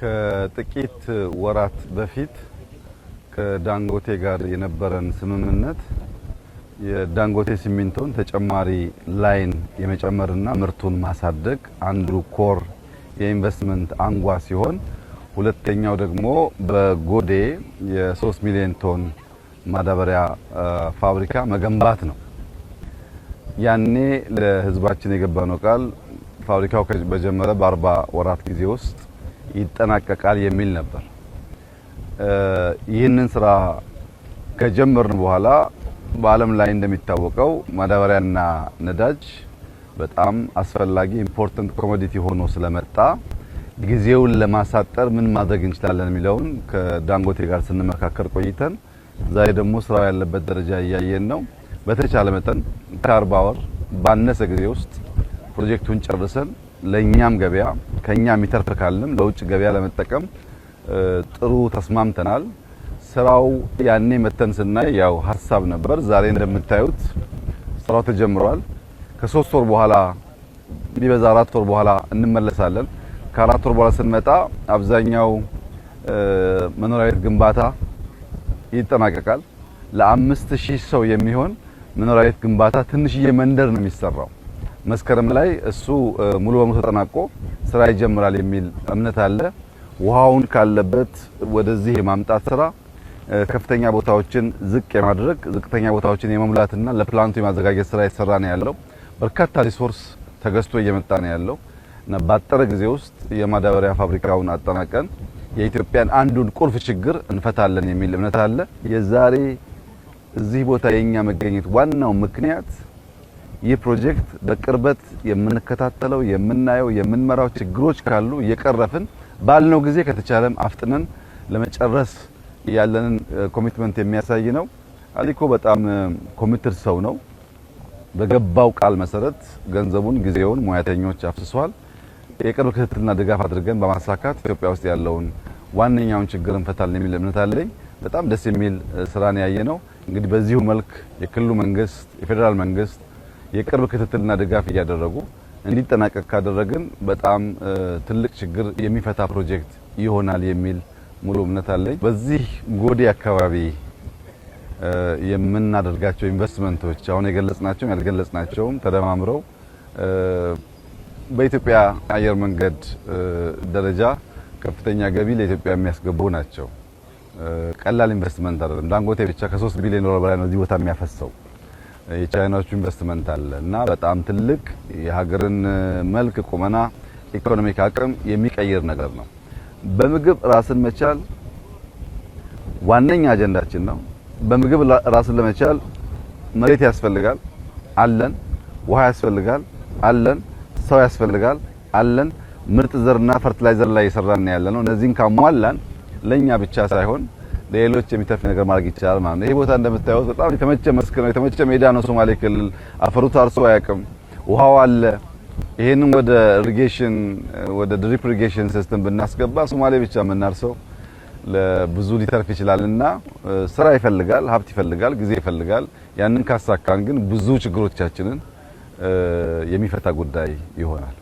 ከጥቂት ወራት በፊት ከዳንጎቴ ጋር የነበረን ስምምነት የዳንጎቴ ሲሚንቶን ተጨማሪ ላይን የመጨመርና ምርቱን ማሳደግ አንዱ ኮር የኢንቨስትመንት አንጓ ሲሆን ሁለተኛው ደግሞ በጎዴ የ3 ሚሊዮን ቶን ማዳበሪያ ፋብሪካ መገንባት ነው። ያኔ ለህዝባችን የገባነው ቃል ፋብሪካው በጀመረ በ40 ወራት ጊዜ ውስጥ ይጠናቀቃል የሚል ነበር። ይህንን ስራ ከጀመርን በኋላ በዓለም ላይ እንደሚታወቀው ማዳበሪያና ነዳጅ በጣም አስፈላጊ ኢምፖርታንት ኮሞዲቲ ሆኖ ስለመጣ ጊዜውን ለማሳጠር ምን ማድረግ እንችላለን የሚለውን ከዳንጎቴ ጋር ስንመካከር ቆይተን ዛሬ ደግሞ ስራው ያለበት ደረጃ እያየን ነው። በተቻለ መጠን ከ40 ወር ባነሰ ጊዜ ውስጥ ፕሮጀክቱን ጨርሰን ለኛም ገበያ ከኛ የሚተርፍ ካለም ለውጭ ገበያ ለመጠቀም ጥሩ ተስማምተናል። ስራው ያኔ መተን ስናይ ያው ሐሳብ ነበር። ዛሬ እንደምታዩት ስራው ተጀምሯል። ከ3 ወር በኋላ ቢበዛ 4 ወር በኋላ እንመለሳለን። ከ4 ወር በኋላ ስንመጣ አብዛኛው መኖሪያ ቤት ግንባታ ይጠናቀቃል። ለ5000 ሰው የሚሆን መኖሪያ ቤት ግንባታ ትንሽዬ መንደር ነው የሚሰራው። መስከረም ላይ እሱ ሙሉ በሙሉ ተጠናቆ ስራ ይጀምራል የሚል እምነት አለ። ውሃውን ካለበት ወደዚህ የማምጣት ስራ ከፍተኛ ቦታዎችን ዝቅ የማድረግ ዝቅተኛ ቦታዎችን የመሙላትና ለፕላንቱ የማዘጋጀት ስራ ይሰራ ነው ያለው። በርካታ ሪሶርስ ተገዝቶ እየመጣ ነው ያለው እና ባጠረ ጊዜ ውስጥ የማዳበሪያ ፋብሪካውን አጠናቀን የኢትዮጵያን አንዱን ቁልፍ ችግር እንፈታለን የሚል እምነት አለ። የዛሬ እዚህ ቦታ የኛ መገኘት ዋናው ምክንያት ይህ ፕሮጀክት በቅርበት የምንከታተለው የምናየው የምንመራው ችግሮች ካሉ እየቀረፍን ባልነው ጊዜ ከተቻለም አፍጥነን ለመጨረስ ያለንን ኮሚትመንት የሚያሳይ ነው። አሊኮ በጣም ኮሚትድ ሰው ነው። በገባው ቃል መሰረት ገንዘቡን፣ ጊዜውን፣ ሙያተኞች አፍስሷል። የቅርብ ክትትልና ድጋፍ አድርገን በማሳካት ኢትዮጵያ ውስጥ ያለውን ዋነኛውን ችግር እንፈታለን የሚል እምነት አለኝ። በጣም ደስ የሚል ስራን ያየ ነው። እንግዲህ በዚሁ መልክ የክልሉ መንግስት፣ የፌደራል መንግስት የቅርብ ክትትልና ድጋፍ እያደረጉ እንዲጠናቀቅ ካደረግን በጣም ትልቅ ችግር የሚፈታ ፕሮጀክት ይሆናል የሚል ሙሉ እምነት አለኝ። በዚህ ጎዴ አካባቢ የምናደርጋቸው ኢንቨስትመንቶች አሁን የገለጽናቸው ያልገለጽናቸውም ተደማምረው በኢትዮጵያ አየር መንገድ ደረጃ ከፍተኛ ገቢ ለኢትዮጵያ የሚያስገቡ ናቸው። ቀላል ኢንቨስትመንት አይደለም። ዳንጎቴ ብቻ ከ3 ቢሊዮን ዶላር በላይ ነው እዚህ ቦታ የሚያፈሰው። የቻይናዎቹ ኢንቨስትመንት አለ እና በጣም ትልቅ የሀገርን መልክ፣ ቁመና፣ ኢኮኖሚክ አቅም የሚቀይር ነገር ነው። በምግብ ራስን መቻል ዋነኛ አጀንዳችን ነው። በምግብ ራስን ለመቻል መሬት ያስፈልጋል አለን፣ ውሃ ያስፈልጋል አለን፣ ሰው ያስፈልጋል አለን። ምርጥ ዘርና ፈርቲላይዘር ላይ እየሰራን ያለነው እነዚህን ካሟላን ለኛ ብቻ ሳይሆን ለሌሎች የሚተርፍ ነገር ማድረግ ይቻላል ማለት ነው። ይሄ ቦታ እንደምታዩት በጣም የተመቸ መስክ ነው፣ የተመቸ ሜዳ ነው። ሶማሌ ክልል አፈሩ ታርሶ አያውቅም፣ ውሃው አለ። ይሄንን ወደ ኢሪጌሽን ወደ ድሪፕ ኢሪጌሽን ሲስተም ብናስገባ ሶማሌ ብቻ የምናርሰው ለብዙ ሊተርፍ ይችላልና ስራ ይፈልጋል፣ ሀብት ይፈልጋል፣ ጊዜ ይፈልጋል። ያንን ካሳካን ግን ብዙ ችግሮቻችንን የሚፈታ ጉዳይ ይሆናል።